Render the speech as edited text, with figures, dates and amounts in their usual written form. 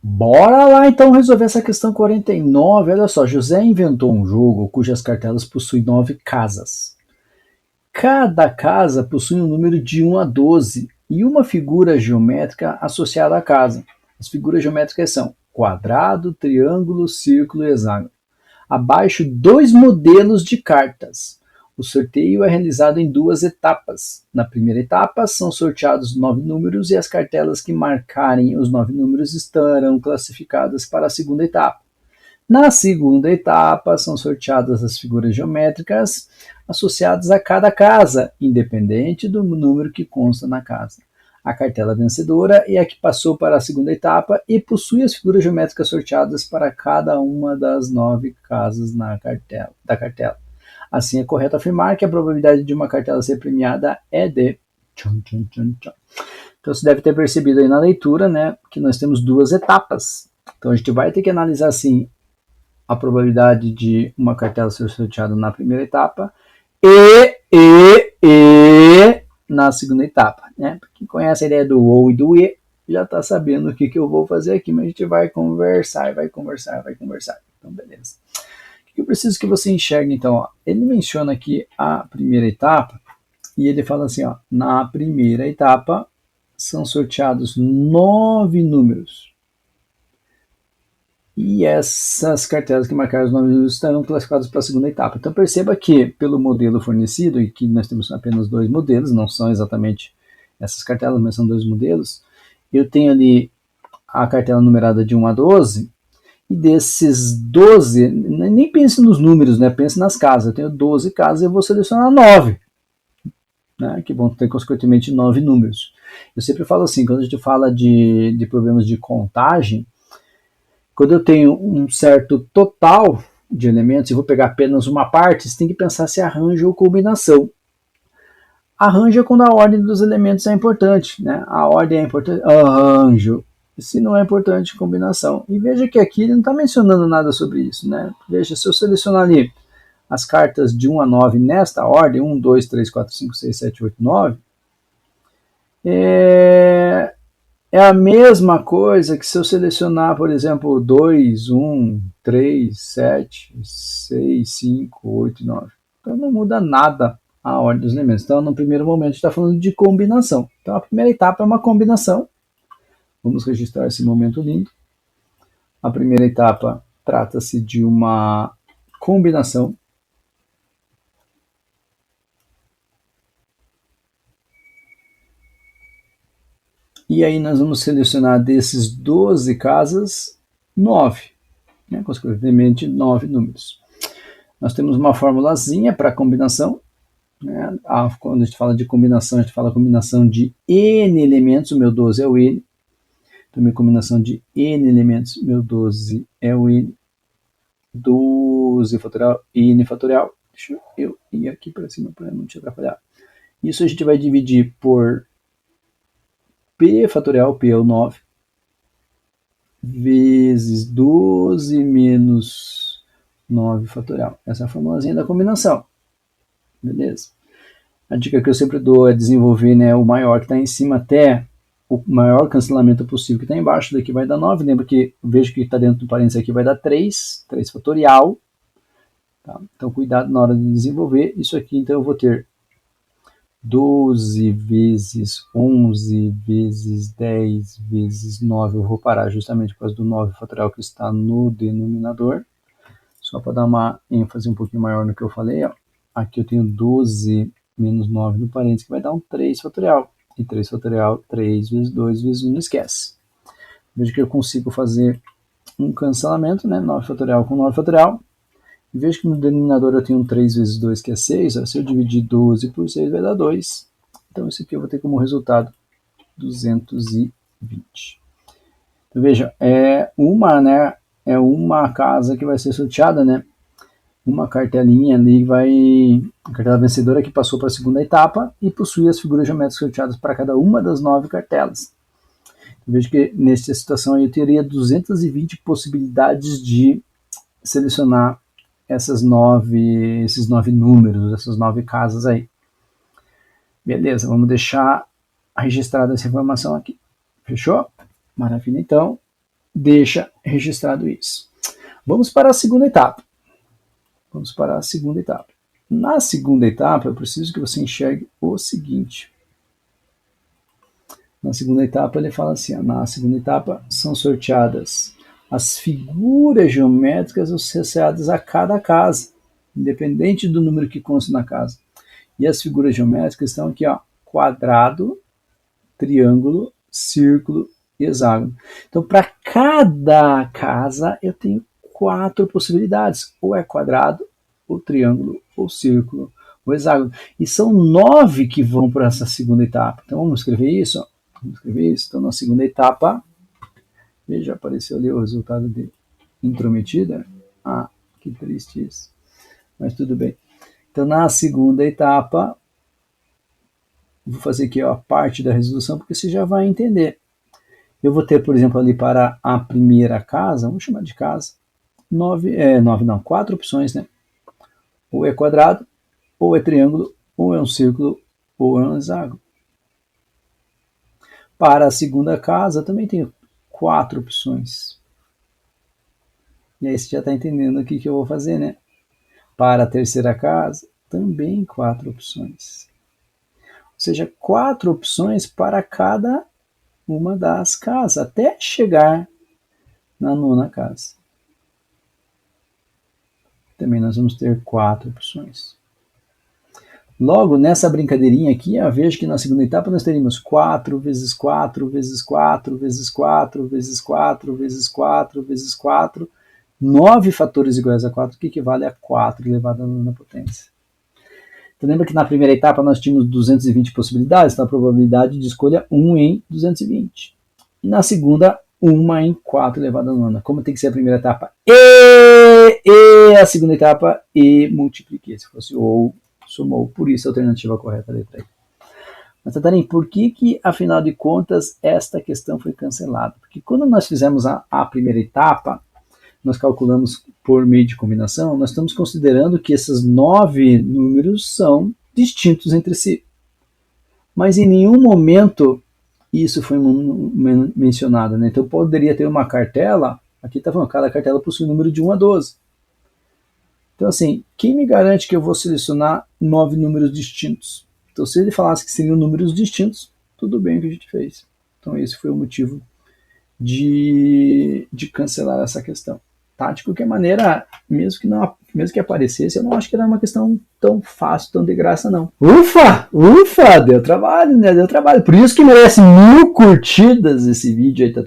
Bora lá então resolver essa questão 49. Olha só, José inventou um jogo cujas cartelas possuem 9 casas. Cada casa possui um número de 1 a 12 e uma figura geométrica associada à casa. As figuras geométricas são quadrado, triângulo, círculo e hexágono. Abaixo, 2 modelos de cartas. O sorteio é realizado em 2 etapas. Na primeira etapa, são sorteados 9 números e as cartelas que marcarem os 9 números estarão classificadas para a segunda etapa. Na segunda etapa, são sorteadas as figuras geométricas associadas a cada casa, independente do número que consta na casa. A cartela vencedora é a que passou para a segunda etapa e possui as figuras geométricas sorteadas para cada uma das 9 casas da cartela. Assim, é correto afirmar que a probabilidade de uma cartela ser premiada é de... Então, você deve ter percebido aí na leitura, né, que nós temos 2 etapas. Então, a gente vai ter que analisar, assim, a probabilidade de uma cartela ser sorteada na primeira etapa e na segunda etapa, né? Quem conhece a ideia do ou e do e já está sabendo o que eu vou fazer aqui, mas a gente vai conversar. Então, beleza. O que eu preciso que você enxergue, então? Ó, ele menciona aqui a primeira etapa e ele fala assim, ó, na primeira etapa são sorteados 9 números. E essas cartelas que marcaram os 9 números estarão classificadas para a segunda etapa. Então perceba que, pelo modelo fornecido, e que nós temos apenas 2 modelos, não são exatamente essas cartelas, mas são 2 modelos, eu tenho ali a cartela numerada de 1 a 12, e desses 12, nem pense nos números, né? Pense nas casas. Eu tenho 12 casas e eu vou selecionar 9, né? Que vão ter consequentemente 9 números. Eu sempre falo assim, quando a gente fala de problemas de contagem, quando eu tenho um certo total de elementos e vou pegar apenas uma parte, você tem que pensar se arranjo ou combinação. Arranjo é quando a ordem dos elementos é importante, né? A ordem é importante, arranjo. Se não é importante, combinação. E veja que aqui ele não está mencionando nada sobre isso, né? Veja, se eu selecionar ali as cartas de 1 a 9 nesta ordem, 1, 2, 3, 4, 5, 6, 7, 8, 9, é a mesma coisa que se eu selecionar, por exemplo, 2, 1, 3, 7, 6, 5, 8, 9. Então não muda nada a ordem dos elementos. Então, no primeiro momento, a gente está falando de combinação. Então, a primeira etapa é uma combinação. Vamos registrar esse momento lindo. A primeira etapa trata-se de uma combinação. E aí nós vamos selecionar desses 12 casas, 9. Né? Consequentemente, 9 números. Nós temos uma formulazinha para combinação. Né? Quando a gente fala de combinação, a gente fala combinação de N elementos. O meu 12 é o N. Então, minha combinação de N elementos, meu 12 é o N. 12 fatorial, N fatorial. Deixa eu ir aqui para cima para não te atrapalhar. Isso a gente vai dividir por P fatorial, P é o 9, vezes 12 menos 9 fatorial. Essa é a formulazinha da combinação. Beleza? A dica que eu sempre dou é desenvolver, né, o maior que está em cima até o maior cancelamento possível que está embaixo. Daqui vai dar 9. Lembra que vejo que está dentro do parênteses aqui vai dar 3 fatorial. Tá? Então, cuidado na hora de desenvolver. Isso aqui, então, eu vou ter 12 vezes 11 vezes 10 vezes 9. Eu vou parar justamente por causa do 9 fatorial que está no denominador. Só para dar uma ênfase um pouquinho maior no que eu falei. Ó. Aqui eu tenho 12 menos 9 no parênteses, que vai dar um 3 fatorial. E 3 fatorial, 3 vezes 2 vezes 1, não esquece. Veja que eu consigo fazer um cancelamento, né? 9 fatorial com 9 fatorial. E veja que no denominador eu tenho um 3 vezes 2, que é 6. Ó, se eu dividir 12 por 6, vai dar 2. Então, isso aqui eu vou ter como resultado 220. Então, veja, é uma casa que vai ser sorteada, né? Uma cartelinha ali a cartela vencedora que passou para a segunda etapa e possui as figuras geométricas sorteadas para cada uma das 9 cartelas. Eu vejo que nessa situação eu teria 220 possibilidades de selecionar esses 9 números, essas 9 casas aí. Beleza, vamos deixar registrada essa informação aqui. Fechou? Maravilha, então. deixa registrado isso. Vamos para a segunda etapa. Na segunda etapa, eu preciso que você enxergue o seguinte. Na segunda etapa, ele fala assim, na segunda etapa são sorteadas as figuras geométricas associadas a cada casa, independente do número que consta na casa. E as figuras geométricas estão aqui, ó, quadrado, triângulo, círculo e hexágono. Então, para cada casa, eu tenho 4 possibilidades. Ou é quadrado, ou triângulo, ou círculo, ou hexágono. E são 9 que vão para essa segunda etapa. Então, vamos escrever isso. Ó. Então, na segunda etapa, veja, apareceu ali o resultado de intrometida. Ah, que triste isso. Mas tudo bem. Então, na segunda etapa, vou fazer aqui ó, a parte da resolução, porque você já vai entender. Eu vou ter, por exemplo, ali para a primeira casa, vamos chamar de casa, 4 opções, né? Ou é quadrado, ou é triângulo, ou é um círculo, ou é um hexágono. Para a segunda casa, também tenho 4 opções. E aí você já está entendendo o que eu vou fazer, né? Para a terceira casa, também 4 opções. Ou seja, 4 opções para cada uma das casas, até chegar na nona casa. Também nós vamos ter 4 opções. Logo, nessa brincadeirinha aqui, eu vejo que na segunda etapa nós teríamos 4 vezes 4 vezes 4 vezes 4 vezes 4 vezes 4 vezes 4, 9 fatores iguais a 4, que equivale a 4 elevado à nona potência. Então, lembra que na primeira etapa nós tínhamos 220 possibilidades, então a probabilidade de escolha 1 em 220. E na segunda, 1 em 4 elevado à nona. Como tem que ser a primeira etapa? E a segunda etapa, e multipliquei. Se fosse ou, somou. Por isso a alternativa correta, a letra I. Mas, Tatarém, por que, afinal de contas, esta questão foi cancelada? Porque quando nós fizemos a primeira etapa, nós calculamos por meio de combinação, nós estamos considerando que esses 9 números são distintos entre si. Mas em nenhum momento isso foi mencionado, né? Então poderia ter uma cartela, aqui está falando, cada cartela possui um número de 1 a 12. Então assim, quem me garante que eu vou selecionar 9 números distintos? Então se ele falasse que seriam números distintos, tudo bem o que a gente fez. Então esse foi o motivo de cancelar essa questão. Tá? De qualquer maneira, mesmo que aparecesse, eu não acho que era uma questão tão fácil, tão de graça, não. Ufa! Deu trabalho, né? Deu trabalho. Por isso que merece 1000 curtidas esse vídeo aí, tá?